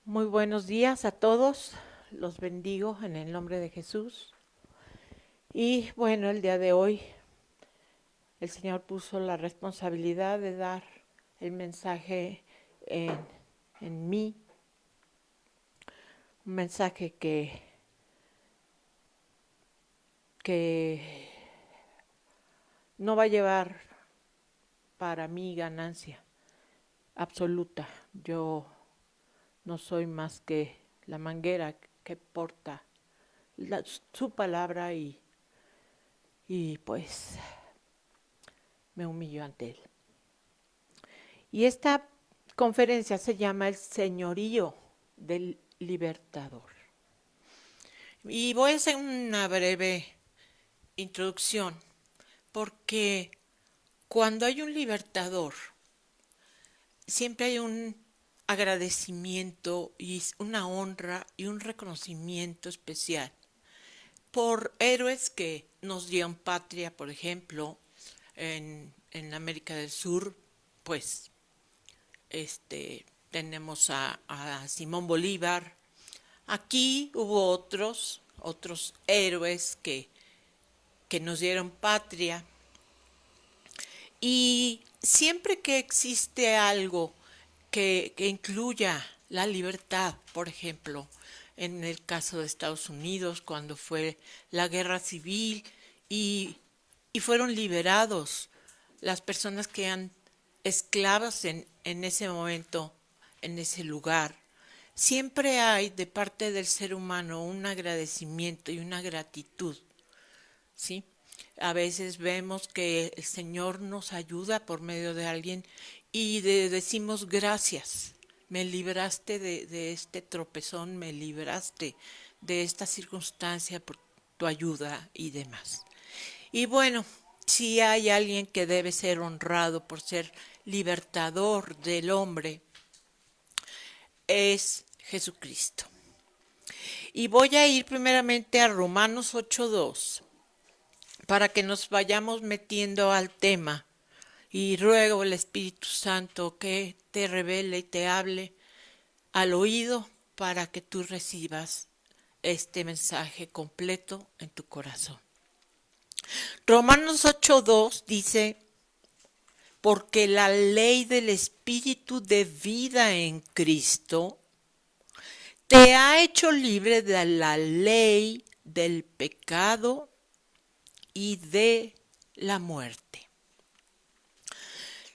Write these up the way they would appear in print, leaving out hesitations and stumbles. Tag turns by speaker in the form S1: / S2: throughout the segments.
S1: Muy buenos días a todos, los bendigo en el nombre de Jesús. Y bueno, el día de hoy el Señor puso la responsabilidad de dar el mensaje en, en mí, un mensaje que no va a llevar para mí ganancia absoluta. Yo no soy más que la manguera que porta su palabra y pues me humillo ante Él. Y esta conferencia se llama El Señorío del Libertador. Y voy a hacer una breve introducción, porque cuando hay un libertador, siempre hay un agradecimiento y una honra y un reconocimiento especial por héroes que nos dieron patria, por ejemplo, en América del Sur, pues tenemos a Simón Bolívar. Aquí hubo otros héroes que nos dieron patria. Y siempre que existe algo que incluya la libertad, por ejemplo, en el caso de Estados Unidos, cuando fue la guerra civil y, y fueron liberados las personas que eran esclavas en ese momento, en ese lugar, siempre hay de parte del ser humano un agradecimiento y una gratitud, ¿sí? A veces vemos que el Señor nos ayuda por medio de alguien y decimos gracias, me libraste de este tropezón, me libraste de esta circunstancia por tu ayuda y demás. Y bueno, si hay alguien que debe ser honrado por ser libertador del hombre, es Jesucristo. Y voy a ir primeramente a Romanos 8:2 para que nos vayamos metiendo al tema. Y ruego al Espíritu Santo que te revele y te hable al oído para que tú recibas este mensaje completo en tu corazón. Romanos 8:2 dice, porque la ley del Espíritu de vida en Cristo te ha hecho libre de la ley del pecado y de la muerte.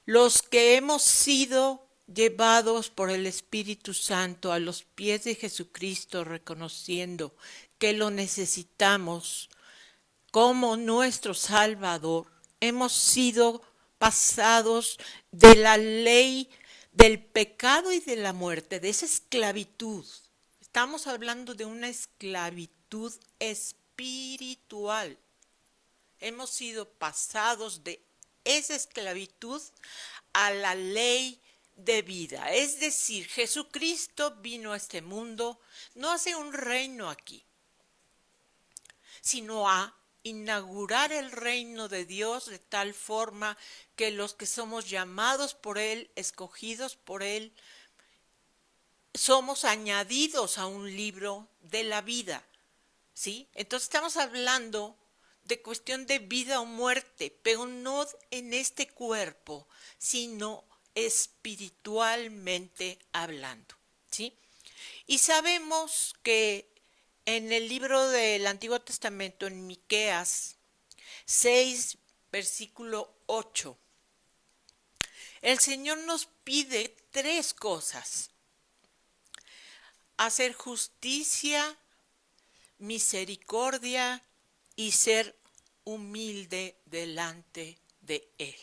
S1: Los que hemos sido llevados por el Espíritu Santo a los pies de Jesucristo, reconociendo que lo necesitamos como nuestro Salvador, hemos sido pasados de la ley del pecado y de la muerte, de esa esclavitud. Estamos hablando de una esclavitud espiritual. Hemos sido pasados de esa esclavitud a la ley de vida. Es decir, Jesucristo vino a este mundo no a hacer un reino aquí, sino a inaugurar el reino de Dios de tal forma que los que somos llamados por Él, escogidos por Él, somos añadidos a un libro de la vida, ¿sí? Entonces estamos hablando de cuestión de vida o muerte, pero no en este cuerpo, sino espiritualmente hablando, ¿sí? Y sabemos que en el libro del Antiguo Testamento, en Miqueas 6, versículo 8, el Señor nos pide tres cosas: hacer justicia, misericordia y ser humilde delante de Él.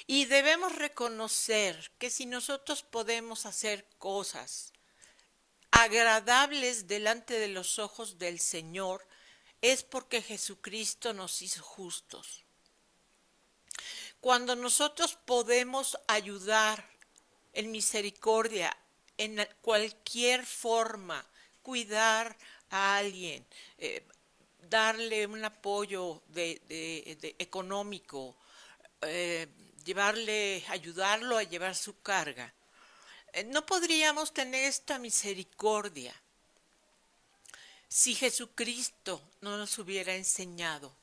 S1: Y debemos reconocer que si nosotros podemos hacer cosas agradables delante de los ojos del Señor, es porque Jesucristo nos hizo justos. Cuando nosotros podemos ayudar en misericordia, en cualquier forma, cuidar a alguien, darle un apoyo de económico, ayudarlo a llevar su carga, No podríamos tener esta misericordia si Jesucristo no nos hubiera enseñado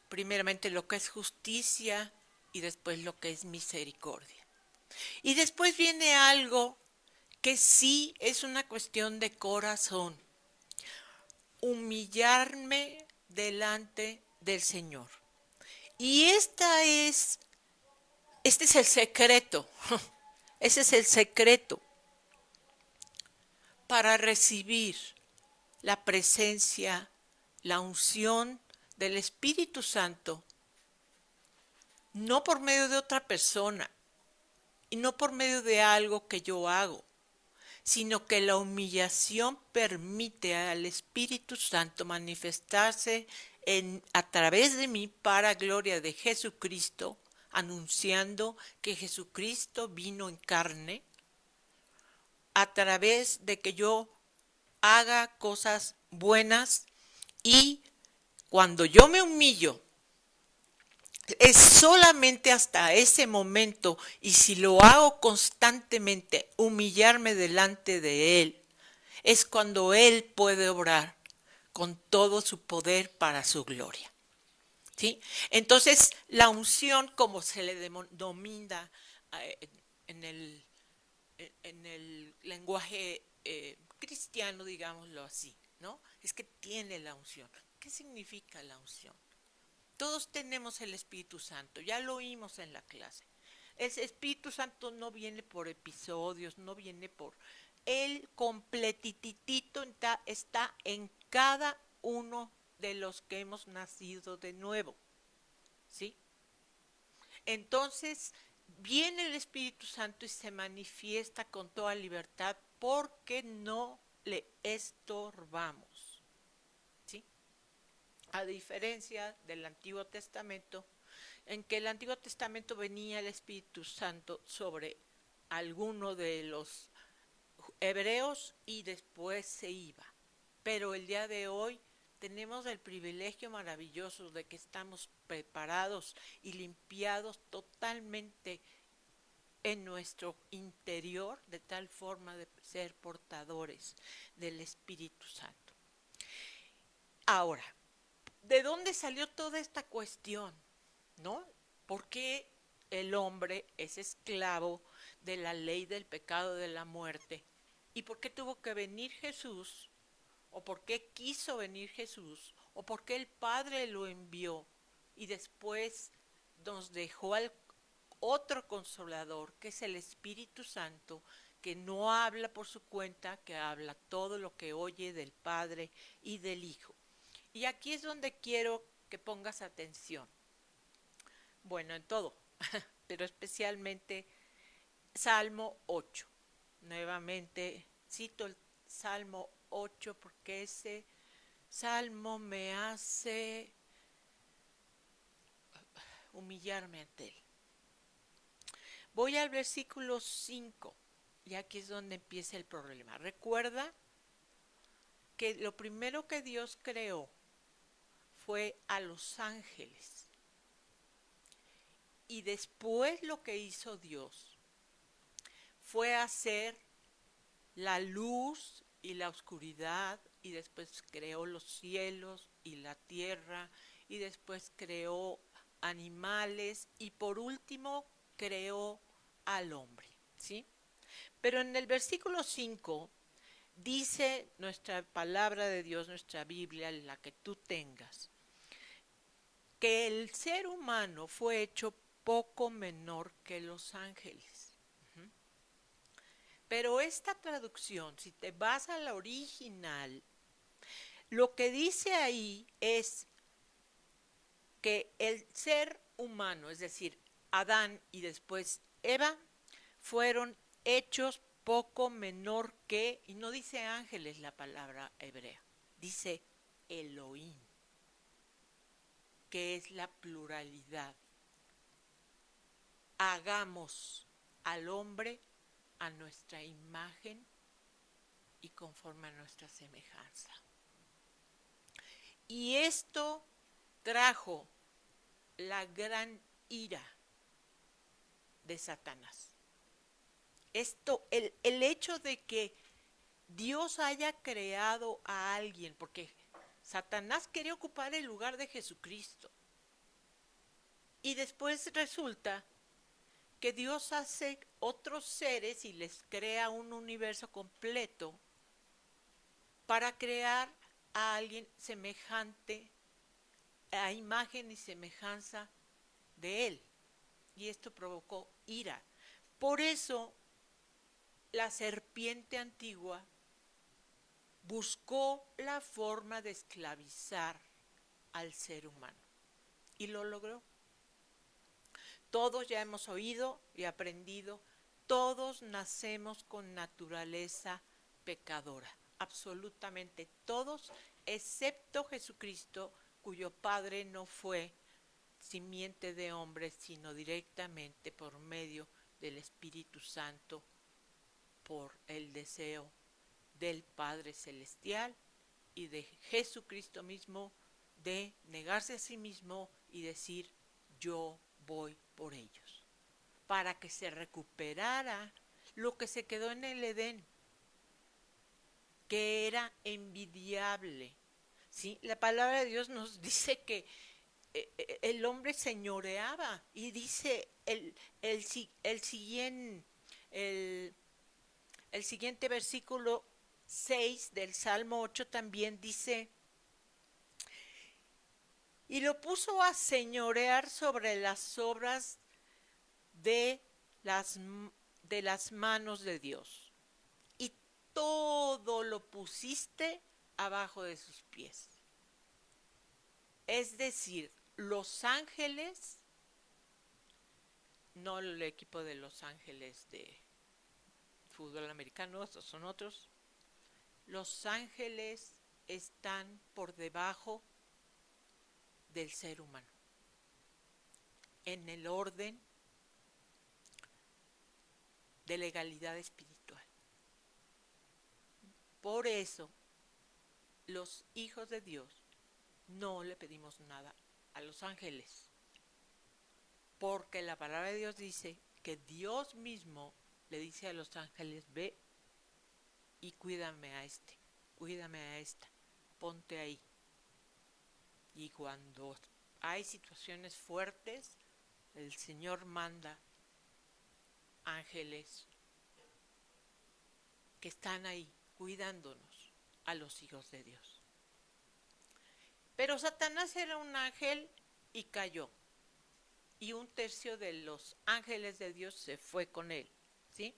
S1: primeramente lo que es justicia y después lo que es misericordia. Y después viene algo que sí es una cuestión de corazón: humillarme delante del Señor. Y este es el secreto, ese es el secreto para recibir la presencia, la unción del Espíritu Santo, no por medio de otra persona y no por medio de algo que yo hago, sino que la humillación permite al Espíritu Santo manifestarse a través de mí para gloria de Jesucristo, anunciando que Jesucristo vino en carne, a través de que yo haga cosas buenas. Y cuando yo me humillo, es solamente hasta ese momento, y si lo hago constantemente, humillarme delante de Él, es cuando Él puede obrar con todo su poder para su gloria. ¿Sí? Entonces, la unción, como se le denomina en el, en el lenguaje cristiano, digámoslo así, ¿no? Es que tiene la unción. ¿Qué significa la unción? Todos tenemos el Espíritu Santo, ya lo oímos en la clase. El Espíritu Santo no viene por episodios, no viene por... Él completitito está en cada uno de los que hemos nacido de nuevo, ¿sí? Entonces, viene el Espíritu Santo y se manifiesta con toda libertad porque no le estorbamos, ¿sí? A diferencia del Antiguo Testamento, en que el Antiguo Testamento venía el Espíritu Santo sobre alguno de los hebreos y después se iba. Pero el día de hoy tenemos el privilegio maravilloso de que estamos preparados y limpiados totalmente en nuestro interior, de tal forma de ser portadores del Espíritu Santo. Ahora, ¿de dónde salió toda esta cuestión? ¿No? ¿Por qué el hombre es esclavo de la ley del pecado de la muerte? ¿Y por qué tuvo que venir Jesús? ¿O por qué quiso venir Jesús? ¿O por qué el Padre lo envió? Y después nos dejó al otro consolador, que es el Espíritu Santo, que no habla por su cuenta, que habla todo lo que oye del Padre y del Hijo. Y aquí es donde quiero que pongas atención. Bueno, en todo, pero especialmente Salmo 8. Nuevamente cito el Salmo 8 porque ese salmo me hace humillarme ante Él. Voy al versículo 5 y aquí es donde empieza el problema. Recuerda que lo primero que Dios creó fue a los ángeles. Y después lo que hizo Dios fue hacer la luz y la oscuridad, y después creó los cielos y la tierra, y después creó animales, y por último creó al hombre, ¿sí? Pero en el versículo 5 dice nuestra palabra de Dios, nuestra Biblia, la que tú tengas, que el ser humano fue hecho poco menor que los ángeles. Pero esta traducción, si te vas a la original, lo que dice ahí es que el ser humano, es decir, Adán y después Eva, fueron hechos poco menor que, y no dice ángeles la palabra hebrea, dice Elohim, que es la pluralidad. Hagamos al hombre a nuestra imagen y conforme a nuestra semejanza. Y esto trajo la gran ira de Satanás. el hecho de que Dios haya creado a alguien, porque Satanás quería ocupar el lugar de Jesucristo. Y después resulta que Dios hace otros seres y les crea un universo completo para crear a alguien semejante, a imagen y semejanza de él. Y esto provocó ira. Por eso la serpiente antigua buscó la forma de esclavizar al ser humano y lo logró. Todos ya hemos oído y aprendido, todos nacemos con naturaleza pecadora, absolutamente todos, excepto Jesucristo, cuyo Padre no fue simiente de hombre, sino directamente por medio del Espíritu Santo, por el deseo del Padre Celestial y de Jesucristo mismo, de negarse a sí mismo y decir, yo voy por ellos, para que se recuperara lo que se quedó en el Edén, que era envidiable. ¿Sí? La palabra de Dios nos dice que el hombre señoreaba, y dice el siguiente, el siguiente versículo 6 del Salmo 8 también dice, y lo puso a señorear sobre las obras de las, de las manos de Dios, y todo lo pusiste abajo de sus pies. Es decir, los ángeles, no el equipo de Los Ángeles de fútbol americano, estos son otros, los ángeles están por debajo del ser humano, en el orden de legalidad espiritual. Por eso, los hijos de Dios no le pedimos nada a los ángeles, porque la palabra de Dios dice que Dios mismo le dice a los ángeles, ve y cuídame a cuídame a esta, ponte ahí. Y cuando hay situaciones fuertes, el Señor manda ángeles que están ahí cuidándonos a los hijos de Dios. Pero Satanás era un ángel y cayó, y un tercio de los ángeles de Dios se fue con él, ¿sí?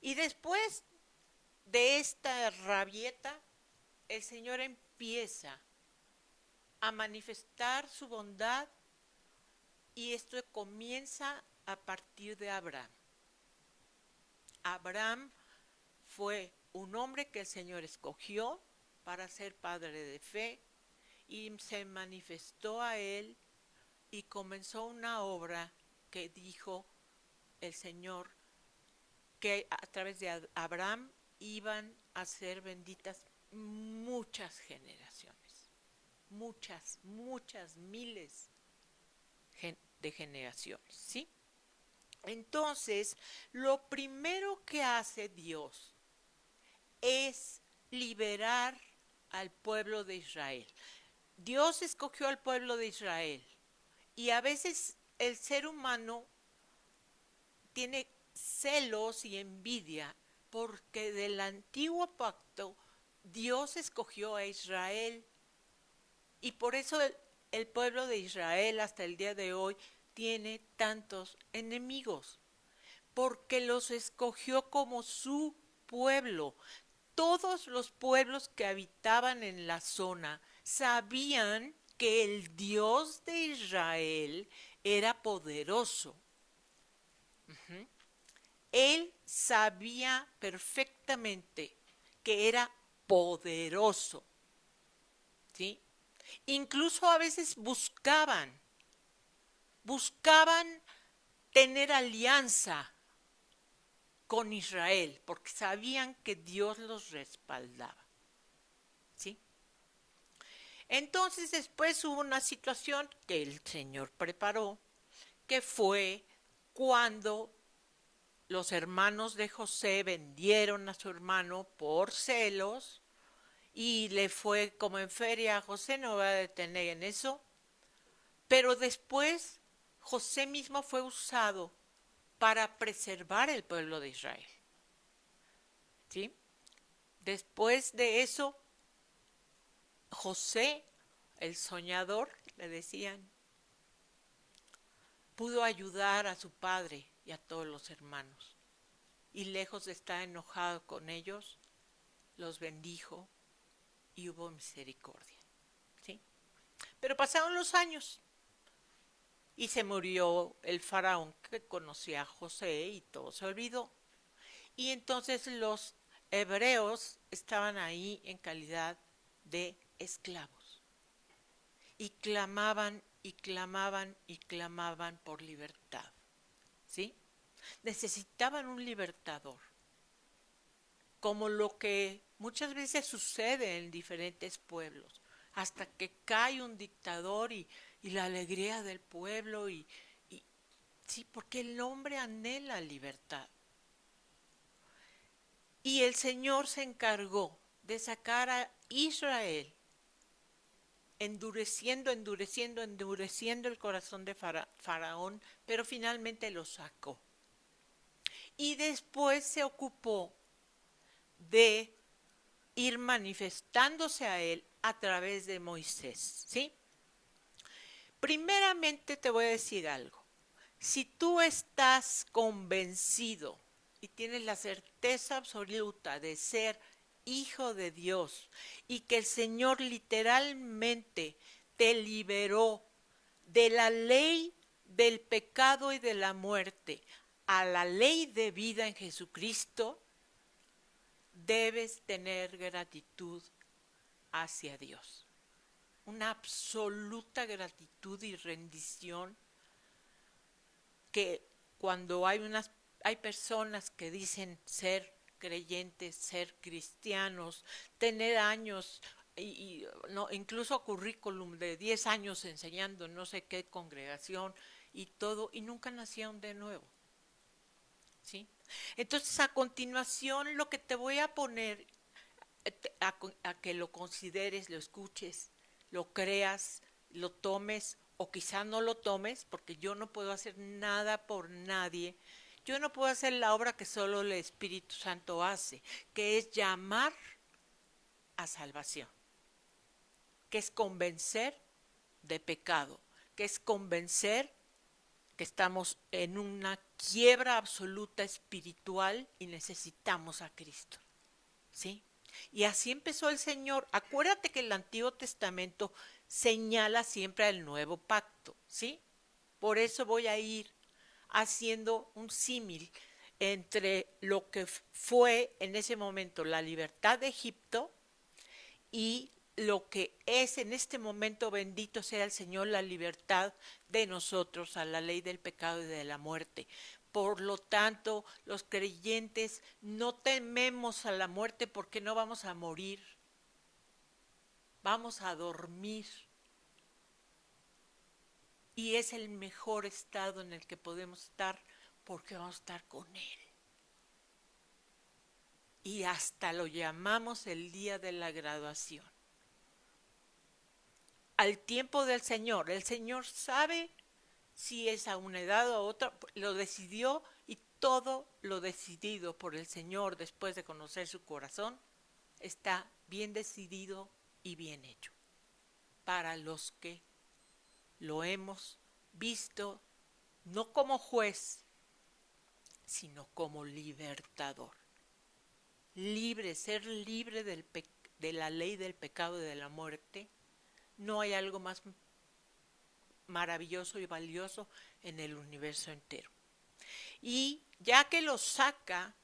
S1: Y después de esta rabieta, el Señor empieza a manifestar su bondad, y esto comienza a partir de Abraham. Abraham fue un hombre que el Señor escogió para ser padre de fe, y se manifestó a él y comenzó una obra que dijo el Señor que a través de Abraham iban a ser benditas muchas generaciones, muchas miles de generaciones, ¿sí? Entonces, lo primero que hace Dios es liberar al pueblo de Israel. Dios escogió al pueblo de Israel, y a veces el ser humano tiene celos y envidia porque del antiguo pacto Dios escogió a Israel, y por eso el pueblo de Israel hasta el día de hoy tiene tantos enemigos, porque los escogió como su pueblo. Todos los pueblos que habitaban en la zona sabían que el Dios de Israel era poderoso. Él sabía perfectamente que era poderoso, ¿sí? Incluso a veces buscaban tener alianza con Israel, porque sabían que Dios los respaldaba, ¿sí? Entonces después hubo una situación que el Señor preparó, que fue cuando los hermanos de José vendieron a su hermano por celos y le fue como en feria. José no va a detener en eso, pero después José mismo fue usado para preservar el pueblo de Israel. ¿Sí? Después de eso, José, el soñador, le decían, pudo ayudar a su padre y a todos los hermanos. Y lejos de estar enojado con ellos, los bendijo y hubo misericordia. ¿Sí? Pero pasaron los años y se murió el faraón que conocía a José y todo se olvidó. Y entonces los hebreos estaban ahí en calidad de esclavos. Y clamaban y clamaban y clamaban por libertad. ¿Sí? Necesitaban un libertador. Como lo que muchas veces sucede en diferentes pueblos. Hasta que cae un dictador y la alegría del pueblo y sí, porque el hombre anhela libertad. Y el Señor se encargó de sacar a Israel, endureciendo el corazón de Faraón, pero finalmente lo sacó. Y después se ocupó de ir manifestándose a él a través de Moisés, ¿sí? Primeramente te voy a decir algo. Si tú estás convencido y tienes la certeza absoluta de ser hijo de Dios y que el Señor literalmente te liberó de la ley del pecado y de la muerte a la ley de vida en Jesucristo, debes tener gratitud hacia Dios. Una absoluta gratitud y rendición que cuando hay personas que dicen ser creyentes, ser cristianos, tener años y no, incluso currículum de 10 años enseñando en no sé qué congregación y todo, y nunca nacieron de nuevo. ¿Sí? Entonces, a continuación, lo que te voy a poner a que lo consideres, lo escuches, lo creas, lo tomes o quizá no lo tomes, porque yo no puedo hacer nada por nadie. Yo no puedo hacer la obra que solo el Espíritu Santo hace, que es llamar a salvación, que es convencer de pecado, que es convencer que estamos en una quiebra absoluta espiritual y necesitamos a Cristo. ¿Sí? Y así empezó el Señor. Acuérdate que el Antiguo Testamento señala siempre al nuevo pacto, ¿sí? Por eso voy a ir haciendo un símil entre lo que fue en ese momento la libertad de Egipto y lo que es en este momento, bendito sea el Señor, la libertad de nosotros a la ley del pecado y de la muerte. Por lo tanto, los creyentes no tememos a la muerte porque no vamos a morir, vamos a dormir. Y es el mejor estado en el que podemos estar porque vamos a estar con Él. Y hasta lo llamamos el día de la graduación. Al tiempo del Señor, el Señor sabe si es a una edad o a otra, lo decidió y todo lo decidido por el Señor después de conocer su corazón está bien decidido y bien hecho para los que lo hemos visto no como juez, sino como libertador. Libre, ser libre de la ley del pecado y de la muerte. No hay algo más maravilloso y valioso en el universo entero. Y ya que lo saca,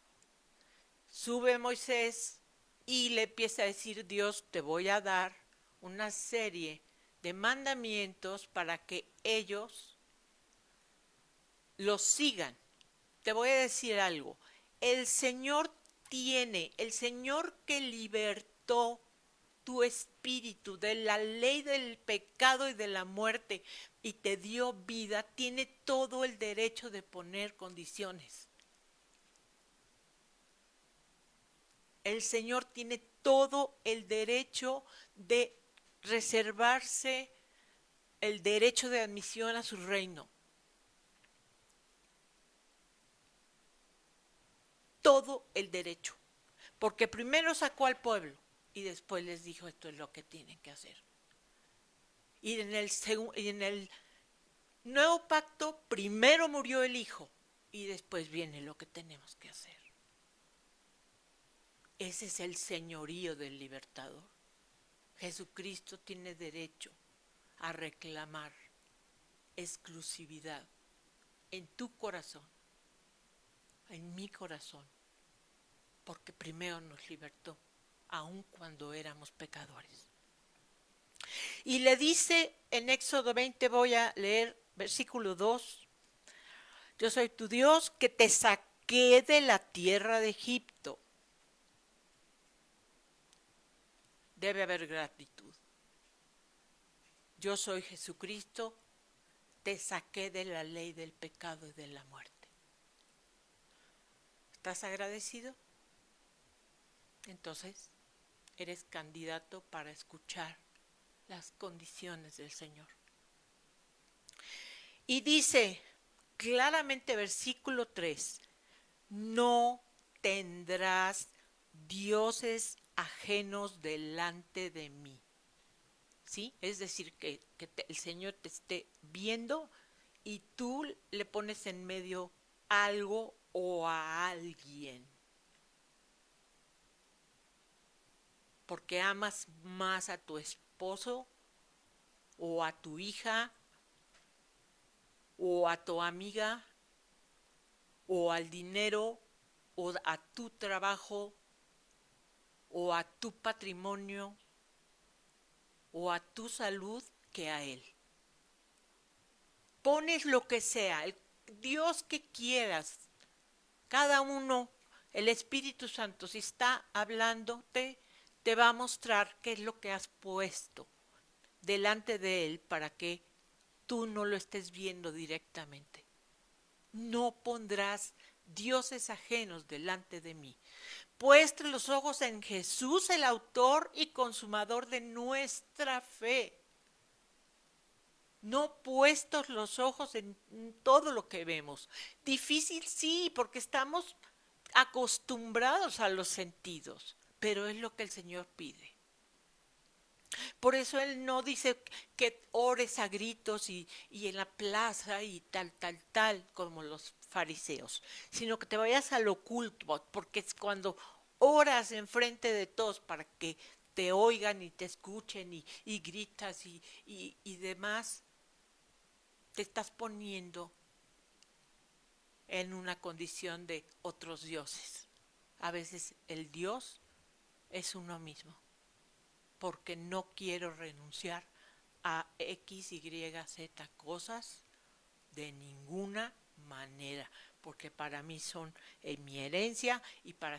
S1: sube Moisés y le empieza a decir: Dios, te voy a dar una serie de mandamientos para que ellos los sigan. Te voy a decir algo. El Señor que libertó tu espíritu de la ley del pecado y de la muerte y te dio vida, tiene todo el derecho de poner condiciones. El Señor tiene todo el derecho de reservarse el derecho de admisión a su reino. Todo el derecho. Porque primero sacó al pueblo y después les dijo esto es lo que tienen que hacer. Y en el nuevo pacto primero murió el Hijo y después viene lo que tenemos que hacer. Ese es el señorío del libertador. Jesucristo tiene derecho a reclamar exclusividad en tu corazón, en mi corazón, porque primero nos libertó, aun cuando éramos pecadores. Y le dice en Éxodo 20, voy a leer versículo 2, yo soy tu Dios que te saqué de la tierra de Egipto. Debe haber gratitud. Yo soy Jesucristo, te saqué de la ley del pecado y de la muerte. ¿Estás agradecido? Entonces, eres candidato para escuchar las condiciones del Señor. Y dice claramente versículo 3, no tendrás dioses ajenos delante de mí. ¿Sí? Es decir, que el Señor te esté viendo y tú le pones en medio algo o a alguien. Porque amas más a tu esposo o a tu hija o a tu amiga o al dinero o a tu trabajo o a tu patrimonio o a tu salud que a Él. Pones lo que sea, el Dios que quieras, cada uno, el Espíritu Santo, si está hablándote, te va a mostrar qué es lo que has puesto delante de Él para que tú no lo estés viendo directamente. No pondrás dioses ajenos delante de mí. Puestos los ojos en Jesús, el autor y consumador de nuestra fe. No puestos los ojos en todo lo que vemos. Difícil sí, porque estamos acostumbrados a los sentidos, pero es lo que el Señor pide. Por eso Él no dice que ores a gritos y en la plaza y tal, como los fariseos, sino que te vayas al oculto, porque es cuando oras enfrente de todos para que te oigan y te escuchen y gritas y demás, te estás poniendo en una condición de otros dioses. A veces el Dios es uno mismo, porque no quiero renunciar a X, Y, Z cosas de ninguna manera, porque para mí son mi herencia y para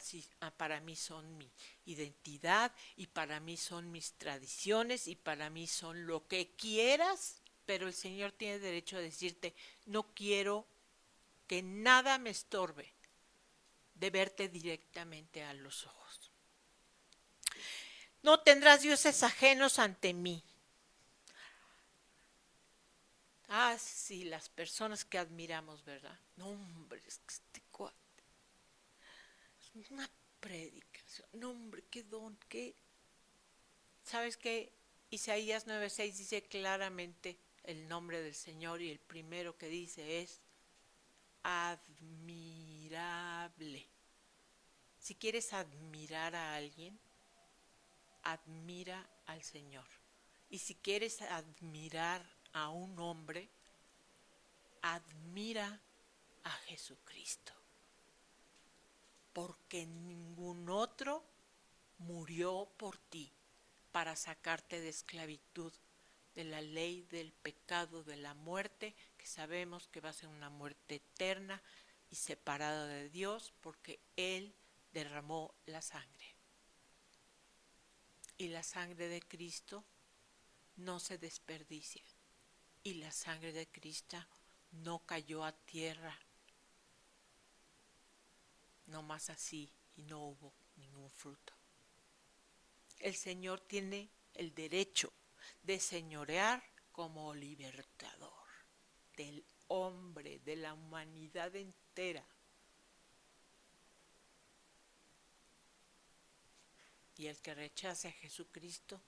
S1: mí son mi identidad y para mí son mis tradiciones y para mí son lo que quieras, pero el Señor tiene derecho a decirte, no quiero que nada me estorbe de verte directamente a los ojos. No tendrás dioses ajenos ante mí. Ah, sí, las personas que admiramos, ¿verdad? No, hombre, es que este cuate es una predicación. No, hombre, qué don, qué. ¿Sabes qué? Isaías 9:6 dice claramente el nombre del Señor y el primero que dice es admirable. Si quieres admirar a alguien, admira al Señor. Y si quieres admirar a un hombre, admira a Jesucristo. Porque ningún otro murió por ti para sacarte de esclavitud, de la ley, del pecado, de la muerte, que sabemos que va a ser una muerte eterna y separada de Dios, porque Él derramó la sangre. Y la sangre de Cristo no se desperdicia. Y la sangre de Cristo no cayó a tierra, no más así, y no hubo ningún fruto. El Señor tiene el derecho de señorear como libertador del hombre, de la humanidad entera. Y el que rechace a Jesucristo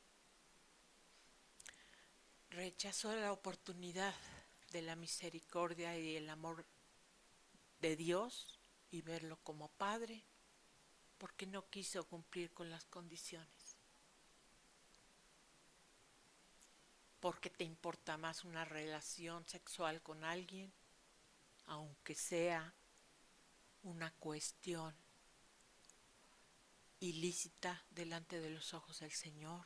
S1: rechazó la oportunidad de la misericordia y el amor de Dios y verlo como Padre, porque no quiso cumplir con las condiciones. Porque te importa más una relación sexual con alguien, aunque sea una cuestión ilícita delante de los ojos del Señor,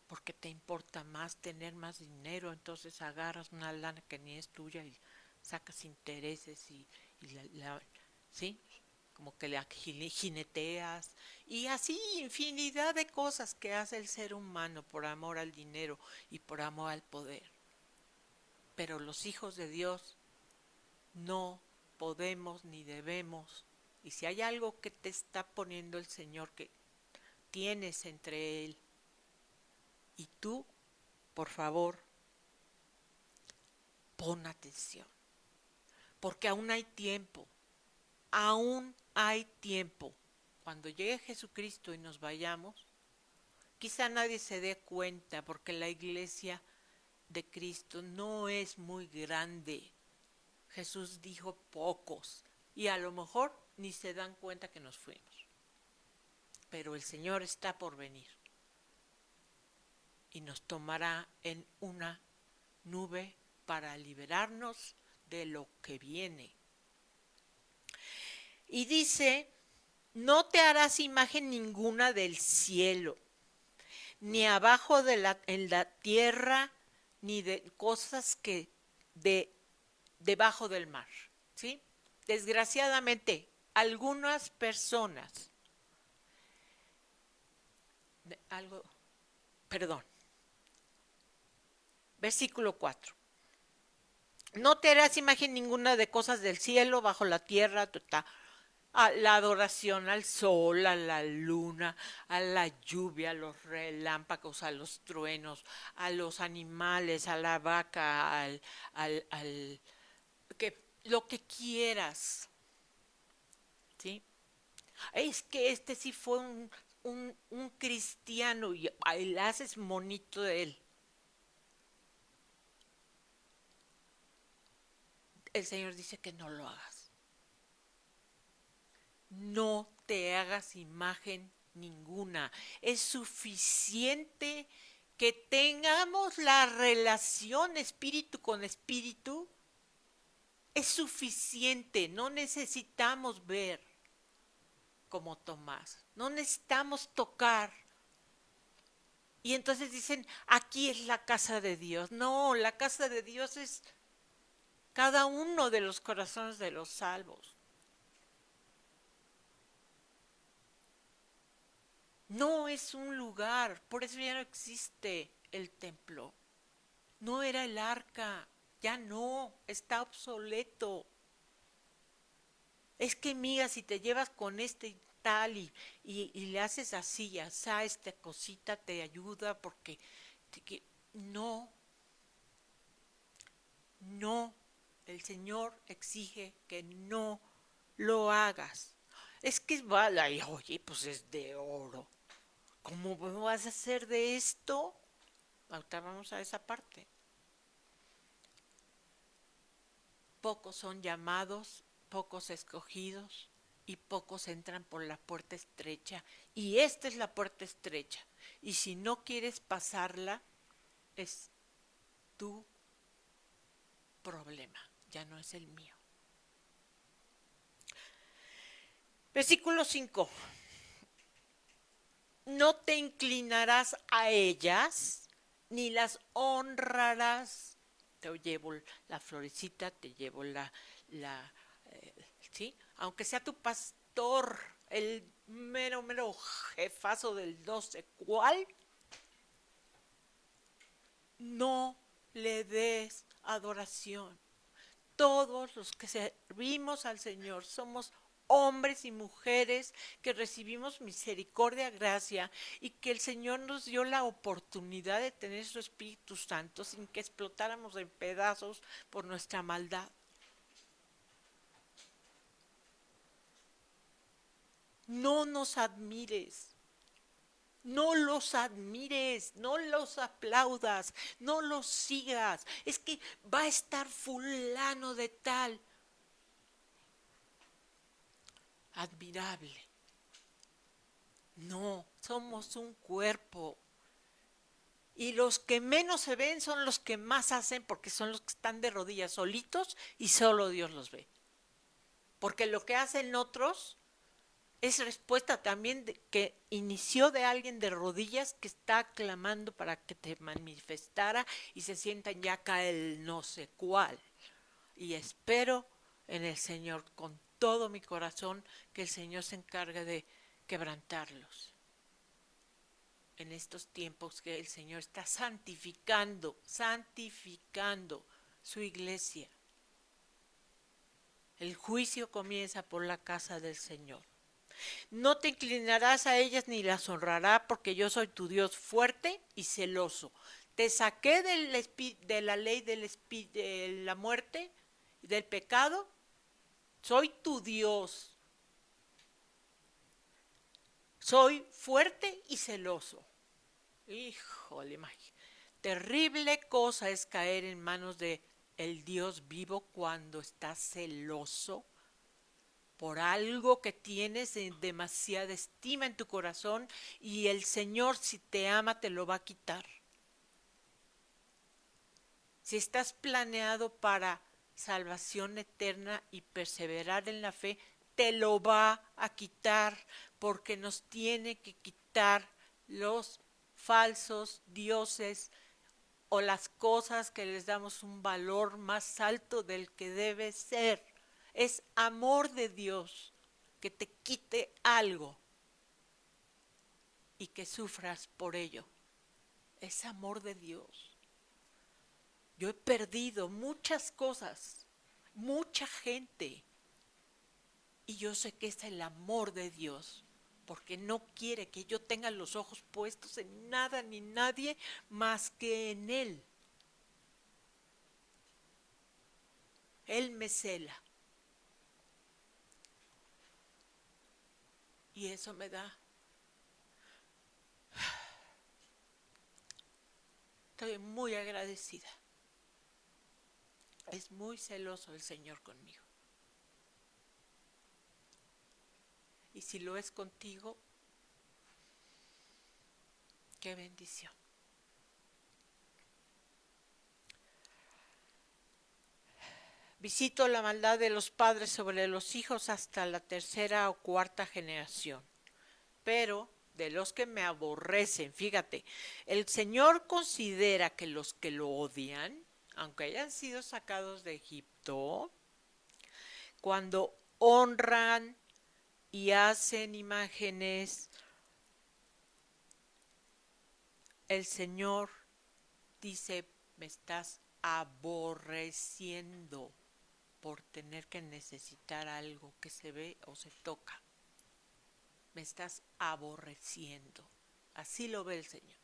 S1: porque te importa más tener más dinero, entonces agarras una lana que ni es tuya y sacas intereses y ¿sí? Como que la jineteas y así infinidad de cosas que hace el ser humano por amor al dinero y por amor al poder. Pero los hijos de Dios no podemos ni debemos, y si hay algo que te está poniendo el Señor que tienes entre Él y tú, por favor, pon atención, porque aún hay tiempo, aún hay tiempo. Cuando llegue Jesucristo y nos vayamos, quizá nadie se dé cuenta porque la iglesia de Cristo no es muy grande. Jesús dijo pocos y a lo mejor ni se dan cuenta que nos fuimos. Pero el Señor está por venir y nos tomará en una nube para liberarnos de lo que viene. Y dice, no te harás imagen ninguna del cielo, ni abajo en la tierra, ni de cosas que debajo del mar, ¿sí? Desgraciadamente, algunas personas, versículo 4. No te harás imagen ninguna de cosas del cielo, bajo la tierra, a la adoración al sol, a la luna, a la lluvia, a los relámpagos, a los truenos, a los animales, a la vaca, lo que quieras, ¿sí? Es que este sí fue un cristiano y le haces monito de él. El Señor dice que no lo hagas. No te hagas imagen ninguna. Es suficiente que tengamos la relación espíritu con espíritu. Es suficiente. No necesitamos ver como Tomás. No necesitamos tocar. Y entonces dicen, aquí es la casa de Dios. No, la casa de Dios es cada uno de los corazones de los salvos. No es un lugar, por eso ya no existe el templo. No era el arca, ya no, está obsoleto. Es que mira, si te llevas con este y tal y le haces así, ya esta cosita te ayuda porque no, no, el Señor exige que no lo hagas. Es que vale, oye, pues es de oro. ¿Cómo vas a hacer de esto? Ahorita vamos a esa parte. Pocos son llamados, pocos escogidos y pocos entran por la puerta estrecha. Y esta es la puerta estrecha. Y si no quieres pasarla, es tu problema, ya no es el mío. Versículo 5. No te inclinarás a ellas, ni las honrarás. Te llevo la florecita, te llevo ¿sí? Aunque sea tu pastor, el mero jefazo del 12, ¿cuál? No le des adoración. Todos los que servimos al Señor somos hombres y mujeres que recibimos misericordia, gracia, y que el Señor nos dio la oportunidad de tener su Espíritu Santo sin que explotáramos en pedazos por nuestra maldad. No nos admires. No los admires, no los aplaudas, no los sigas. Es que va a estar fulano de tal. Admirable. No, somos un cuerpo. Y los que menos se ven son los que más hacen porque son los que están de rodillas solitos y solo Dios los ve. Porque lo que hacen otros es respuesta también que inició de alguien de rodillas que está clamando para que te manifestara y se sientan ya acá el no sé cuál. Y espero en el Señor con todo mi corazón que el Señor se encargue de quebrantarlos. En estos tiempos que el Señor está santificando su iglesia. El juicio comienza por la casa del Señor. No te inclinarás a ellas ni las honrarás, porque yo soy tu Dios fuerte y celoso. Te saqué de la ley de la muerte y del pecado. Soy tu Dios. Soy fuerte y celoso. Híjole, terrible cosa es caer en manos de el Dios vivo cuando estás celoso por algo que tienes demasiada estima en tu corazón y el Señor, si te ama, te lo va a quitar. Si estás planeado para salvación eterna y perseverar en la fe, te lo va a quitar porque nos tiene que quitar los falsos dioses o las cosas que les damos un valor más alto del que debe ser. Es amor de Dios que te quite algo y que sufras por ello. Es amor de Dios. Yo he perdido muchas cosas, mucha gente, y yo sé que es el amor de Dios, porque no quiere que yo tenga los ojos puestos en nada ni nadie más que en Él. Él me cela. Y eso me da. Estoy muy agradecida. Es muy celoso el Señor conmigo. Y si lo es contigo, qué bendición. Visito la maldad de los padres sobre los hijos hasta la tercera o cuarta generación. Pero de los que me aborrecen, fíjate, el Señor considera que los que lo odian, aunque hayan sido sacados de Egipto, cuando honran y hacen imágenes, el Señor dice, me estás aborreciendo por tener que necesitar algo que se ve o se toca. Me estás aborreciendo. Así lo ve el Señor.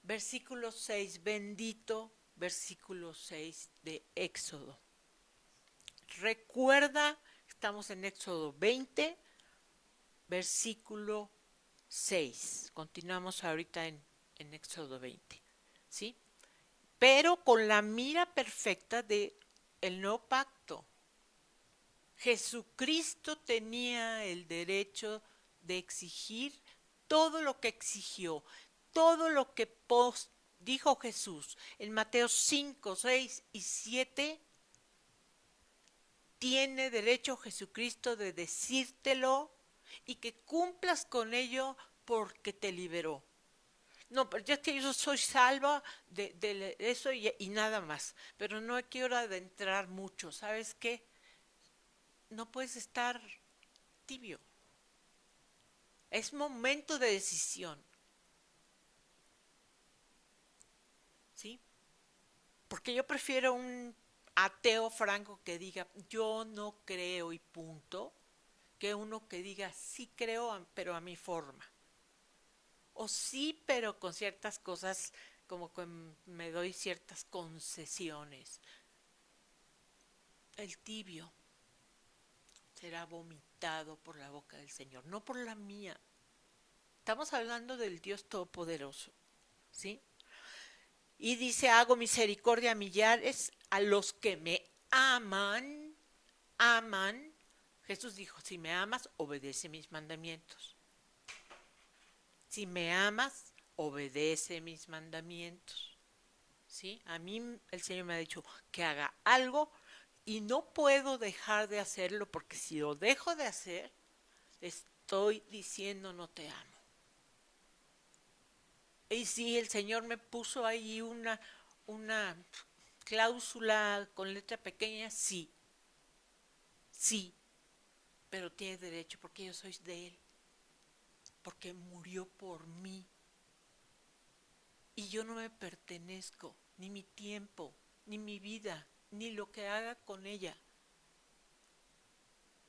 S1: Versículo 6, bendito versículo 6 de Éxodo. Recuerda, estamos en Éxodo 20, versículo 6. Continuamos ahorita en Éxodo 20, ¿sí? Pero con la mira perfecta de el nuevo pacto. Jesucristo tenía el derecho de exigir todo lo que exigió, todo lo que dijo Jesús en Mateo 5, 6 y 7. Tiene derecho Jesucristo de decírtelo y que cumplas con ello porque te liberó. No, pero ya que yo soy salva de eso y nada más. Pero no quiero adentrar mucho. ¿Sabes qué? No puedes estar tibio. Es momento de decisión. ¿Sí? Porque yo prefiero un ateo franco que diga yo no creo y punto, que uno que diga sí creo pero a mi forma. O sí, pero con ciertas cosas, como que me doy ciertas concesiones. El tibio será vomitado por la boca del Señor, no por la mía. Estamos hablando del Dios Todopoderoso, ¿sí? Y dice, hago misericordia a millares, a los que me aman, aman. Jesús dijo, si me amas, obedece mis mandamientos. Si me amas, obedece mis mandamientos. ¿Sí? A mí el Señor me ha dicho que haga algo y no puedo dejar de hacerlo porque si lo dejo de hacer, estoy diciendo no te amo. Y sí, el Señor me puso ahí una cláusula con letra pequeña, sí, sí, pero tiene derecho porque yo soy de Él, porque murió por mí y yo no me pertenezco, ni mi tiempo, ni mi vida, ni lo que haga con ella.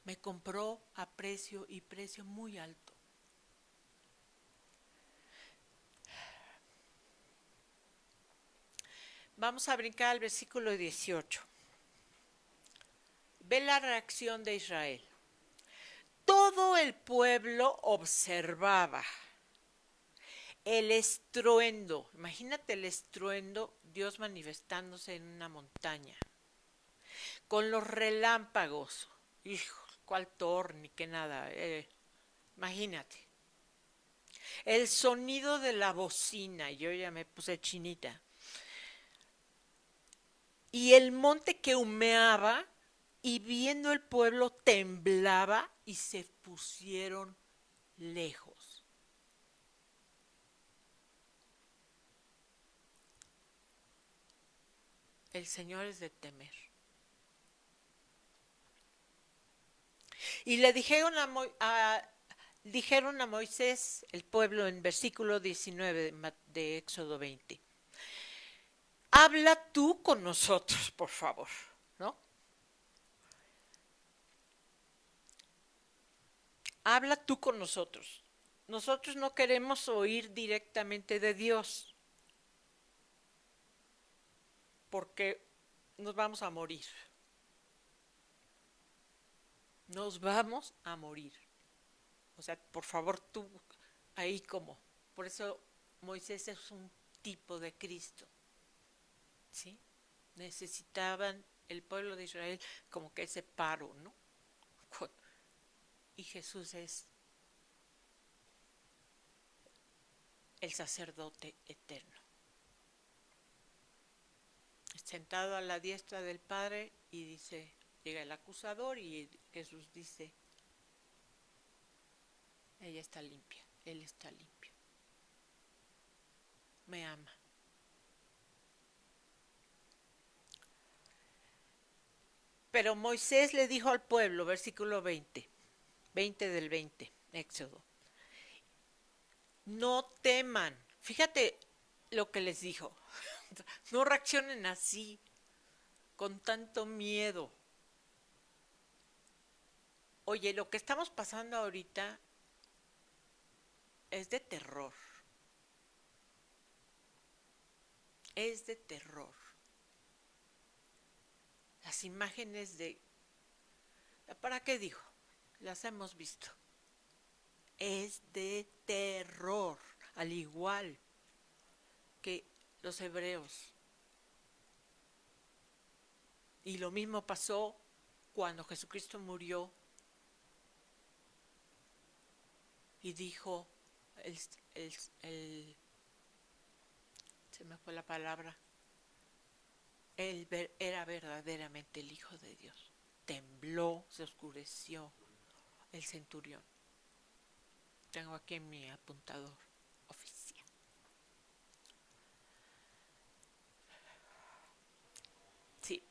S1: Me compró a precio y precio muy alto. Vamos a brincar al versículo 18. Ve la reacción de Israel. Todo el pueblo observaba el estruendo. Imagínate el estruendo, Dios manifestándose en una montaña, con los relámpagos. Hijo, cuál torre, ni qué nada. Imagínate. El sonido de la bocina, yo ya me puse chinita. Y el monte que humeaba, y viendo el pueblo temblaba y se pusieron lejos. El Señor es de temer. Y le dijeron a Moisés, el pueblo, en versículo 19 de Éxodo 20, habla tú con nosotros, por favor, ¿no? Habla tú con nosotros. Nosotros no queremos oír directamente de Dios, porque nos vamos a morir. Nos vamos a morir. O sea, por favor, tú, ahí como. Por eso Moisés es un tipo de Cristo. ¿Sí? Necesitaban el pueblo de Israel como que ese paro, ¿no? Y Jesús es el sacerdote eterno. Sentado a la diestra del Padre y dice, llega el acusador y Jesús dice, ella está limpia, él está limpio. Me ama. Pero Moisés le dijo al pueblo, versículo 20 del 20, Éxodo, no teman. Fíjate lo que les dijo. No reaccionen así, con tanto miedo. Oye, lo que estamos pasando ahorita es de terror. Es de terror. Las imágenes de... ¿Para qué dijo? Las hemos visto. Es de terror, al igual que los hebreos. Y lo mismo pasó cuando Jesucristo murió y dijo, se me fue la palabra, él era verdaderamente el Hijo de Dios. Tembló, se oscureció el centurión. Tengo aquí mi apuntador oficial. Sí,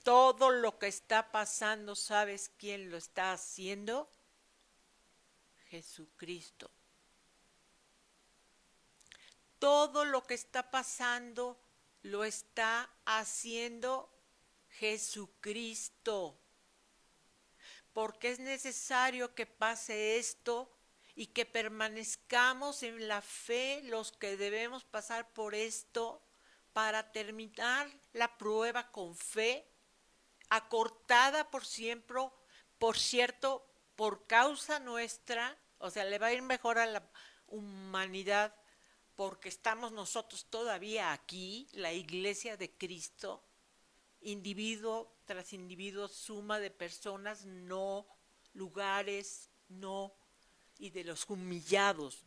S1: todo lo que está pasando, ¿sabes quién lo está haciendo? Jesucristo. Todo lo que está pasando lo está haciendo Jesucristo. Porque es necesario que pase esto y que permanezcamos en la fe los que debemos pasar por esto para terminar la prueba con fe, acortada por cierto, por causa nuestra, o sea, le va a ir mejor a la humanidad porque estamos nosotros todavía aquí, la iglesia de Cristo, individuo tras individuo, suma de personas, no lugares, no, y de los humillados,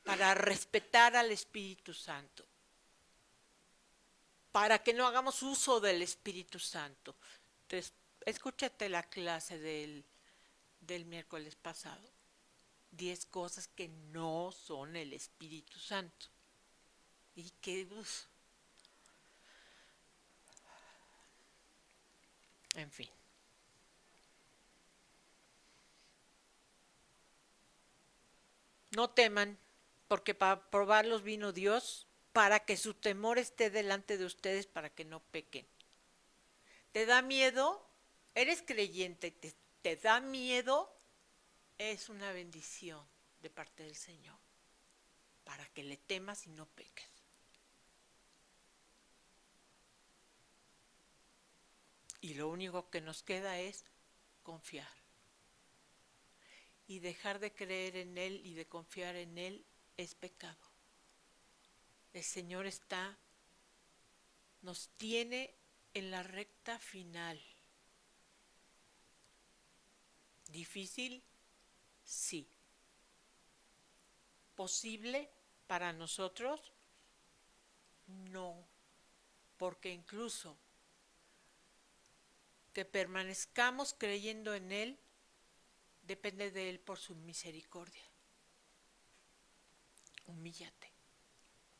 S1: para respetar al Espíritu Santo, para que no hagamos uso del Espíritu Santo. Entonces, escúchate la clase del miércoles pasado. 10 cosas que no son el Espíritu Santo. Y que, en fin. No teman, porque para probarlos vino Dios, para que su temor esté delante de ustedes, para que no pequen. ¿Te da miedo? ¿Eres creyente? ¿Te da miedo? Es una bendición de parte del Señor, para que le temas y no peques. Y lo único que nos queda es confiar. Y dejar de creer en Él y de confiar en Él es pecado. El Señor nos tiene en la recta final. ¿Difícil? Sí. ¿Posible para nosotros? No. Porque incluso que permanezcamos creyendo en Él depende de Él por su misericordia. Humíllate.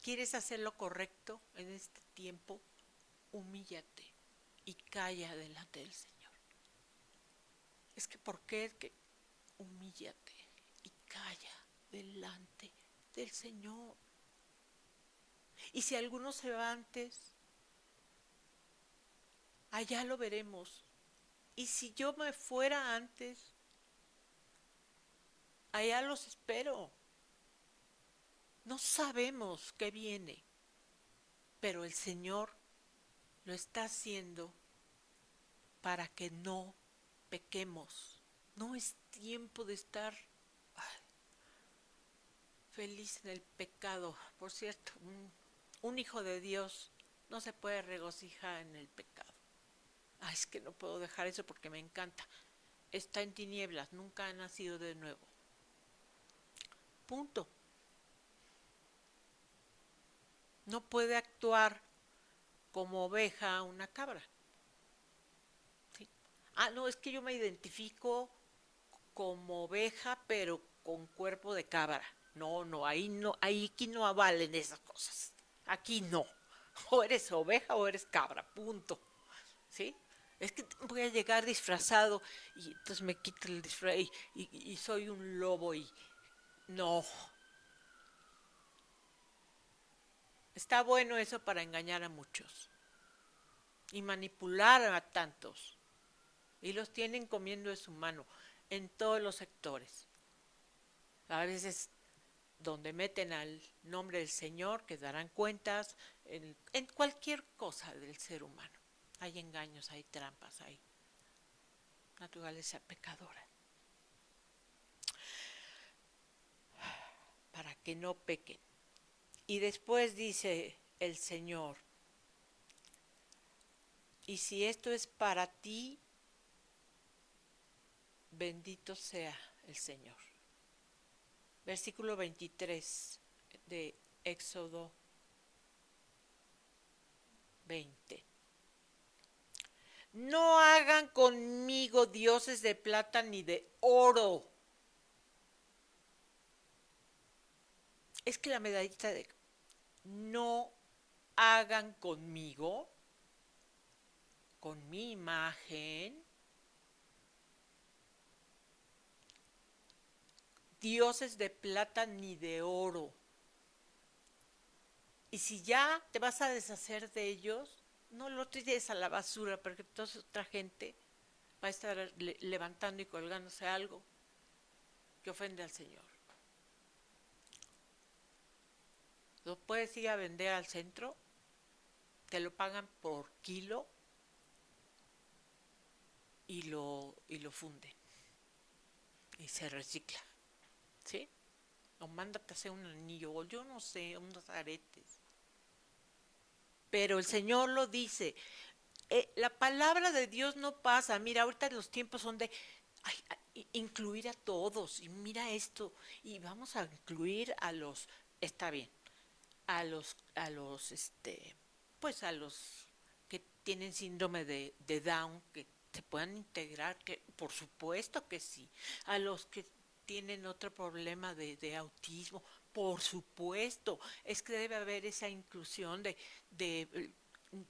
S1: ¿Quieres hacer lo correcto en este tiempo? Humíllate y calla delante del Señor. Es que ¿por qué? Humíllate y calla delante del Señor. Y si alguno se va antes, allá lo veremos. Y si yo me fuera antes, allá los espero. No sabemos qué viene, pero el Señor lo está haciendo para que no pequemos. No es tiempo de estar feliz en el pecado. Por cierto, un hijo de Dios no se puede regocijar en el pecado. Ay, es que no puedo dejar eso porque me encanta. Está en tinieblas, nunca ha nacido de nuevo. Punto. No puede actuar como oveja una cabra. ¿Sí? Ah, no, es que yo me identifico como oveja, pero con cuerpo de cabra. No, aquí no avalen esas cosas. Aquí no. O eres oveja o eres cabra, punto. ¿Sí? Es que voy a llegar disfrazado y entonces me quito el disfraz y soy un lobo y no. Está bueno eso para engañar a muchos y manipular a tantos. Y los tienen comiendo de su mano en todos los sectores. A veces donde meten al nombre del Señor, que darán cuentas en cualquier cosa del ser humano. Hay engaños, hay trampas, hay naturaleza pecadora. Para que no pequen. Y después dice el Señor, y si esto es para ti, bendito sea el Señor. Versículo 23 de Éxodo 20. No hagan conmigo dioses de plata ni de oro. Es que la medallita de no hagan conmigo, con mi imagen, dioses de plata ni de oro. Y si ya te vas a deshacer de ellos, no lo tires a la basura porque entonces otra gente va a estar levantando y colgándose algo que ofende al Señor. Lo puedes ir a vender al centro, te lo pagan por kilo y lo funden y se recicla, ¿sí? O mándate a hacer un anillo, o yo no sé, unos aretes. Pero el Señor lo dice. La palabra de Dios no pasa. Mira, ahorita los tiempos son de incluir a todos. Y mira esto. Y vamos a incluir a los, está bien, pues a los que tienen síndrome de Down, que se puedan integrar, que por supuesto que sí. A los que tienen otro problema de autismo, por supuesto. Es que debe haber esa inclusión de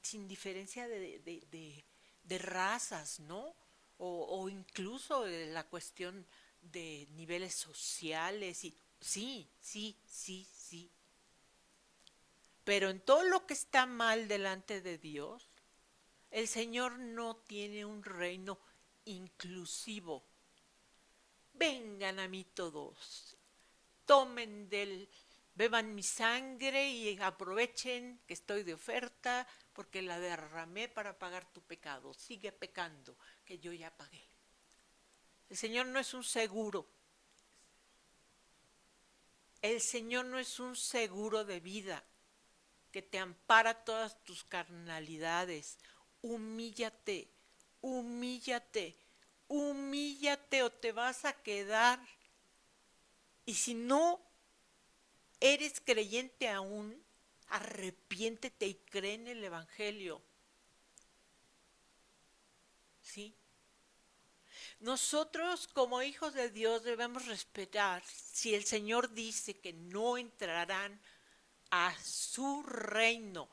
S1: sin diferencia de razas, ¿no? O incluso de la cuestión de niveles sociales y sí, sí, sí, sí. Pero en todo lo que está mal delante de Dios, el Señor no tiene un reino inclusivo. Vengan a mí todos, tomen beban mi sangre y aprovechen que estoy de oferta porque la derramé para pagar tu pecado. Sigue pecando, que yo ya pagué. El Señor no es un seguro. El Señor no es un seguro de vida que te ampara todas tus carnalidades. Humíllate, humíllate, humíllate o te vas a quedar. Y si no eres creyente aún, arrepiéntete y cree en el Evangelio. ¿Sí? Nosotros como hijos de Dios debemos respetar si el Señor dice que no entrarán a su reino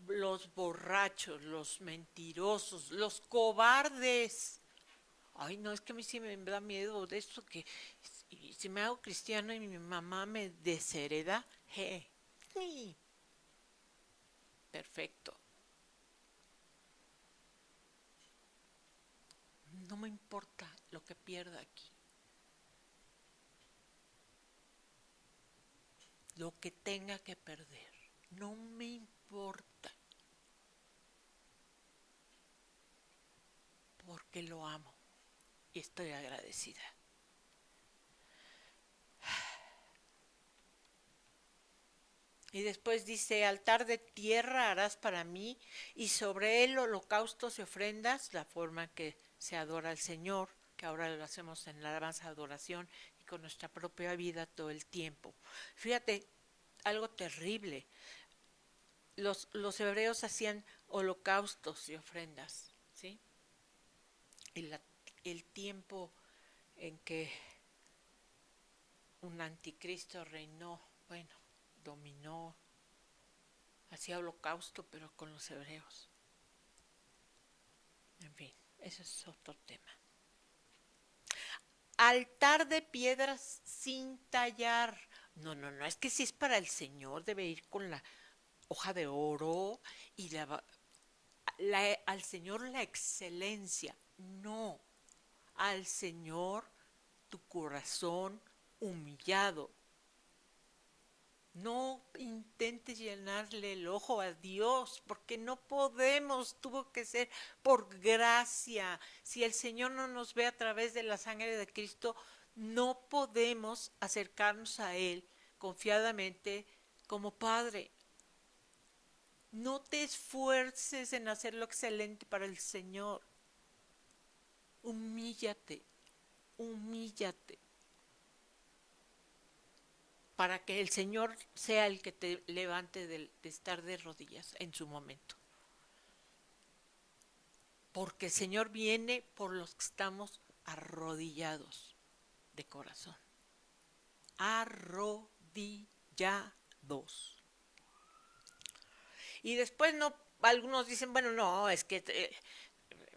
S1: los borrachos, los mentirosos, los cobardes. Ay, no, es que a mí sí me da miedo de esto que si me hago cristiano y mi mamá me deshereda, sí, perfecto. No me importa lo que pierda aquí. Lo que tenga que perder. No me importa. Porque lo amo. Y estoy agradecida. Y después dice, altar de tierra harás para mí, y sobre él holocaustos y ofrendas, la forma que se adora al Señor, que ahora lo hacemos en la alabanza de adoración y con nuestra propia vida todo el tiempo. Fíjate, algo terrible. Los hebreos hacían holocaustos y ofrendas, ¿sí? Y el tiempo en que un anticristo reinó, bueno, dominó, hacía holocausto, pero con los hebreos. En fin, ese es otro tema. Altar de piedras sin tallar. No, no, no, es que si es para el Señor debe ir con la hoja de oro y al Señor la excelencia. No, al Señor tu corazón humillado. No intentes llenarle el ojo a Dios, porque no podemos, tuvo que ser por gracia. Si el Señor no nos ve a través de la sangre de Cristo, no podemos acercarnos a Él confiadamente como Padre. No te esfuerces en hacer lo excelente para el Señor. Humíllate, humíllate, para que el Señor sea el que te levante de estar de rodillas en su momento. Porque el Señor viene por los que estamos arrodillados de corazón. Arrodillados. Y después no, algunos dicen, bueno, no, es que,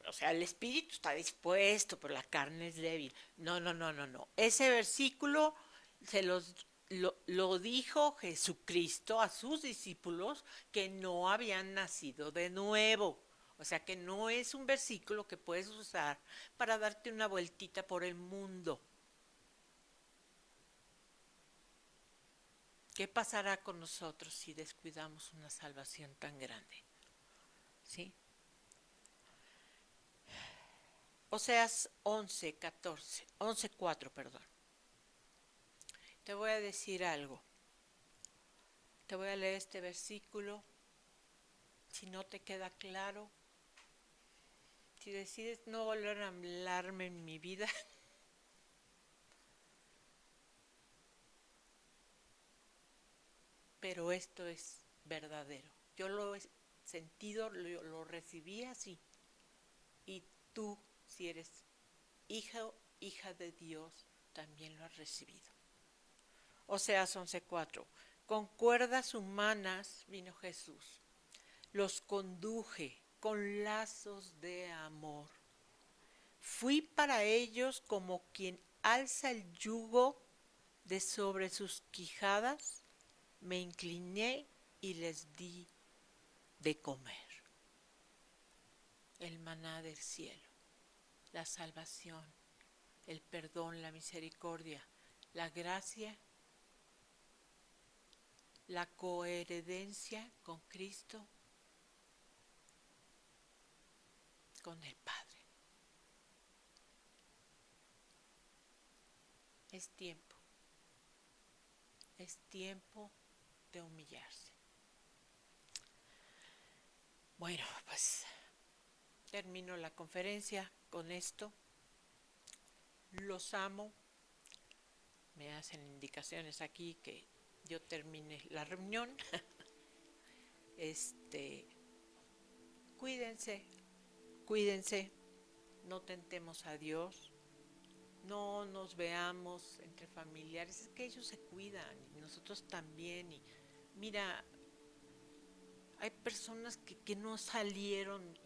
S1: o sea, el espíritu está dispuesto, pero la carne es débil. No, no, no, no, no. Ese versículo se los lo dijo Jesucristo a sus discípulos que no habían nacido de nuevo. O sea que no es un versículo que puedes usar para darte una vueltita por el mundo. ¿Qué pasará con nosotros si descuidamos una salvación tan grande? ¿Sí? Oseas 11:4, perdón. Te voy a decir algo. Te voy a leer este versículo. Si no te queda claro, si decides no volver a hablarme en mi vida, pero esto es verdadero. Yo lo he sentido, lo recibí así. Y tú, si eres hija de Dios, también lo has recibido. Oseas 11:4. Con cuerdas humanas vino Jesús. Los conduje con lazos de amor. Fui para ellos como quien alza el yugo de sobre sus quijadas. Me incliné y les di de comer. El maná del cielo, la salvación, el perdón, la misericordia, la gracia, la coheredencia con Cristo, con el Padre. Es tiempo de humillarse. Bueno, pues termino la conferencia con esto. Los amo. Me hacen indicaciones aquí que yo termine la reunión. Cuídense, cuídense, no tentemos a Dios, no nos veamos entre familiares, es que ellos se cuidan y nosotros también. Y mira, hay personas que no salieron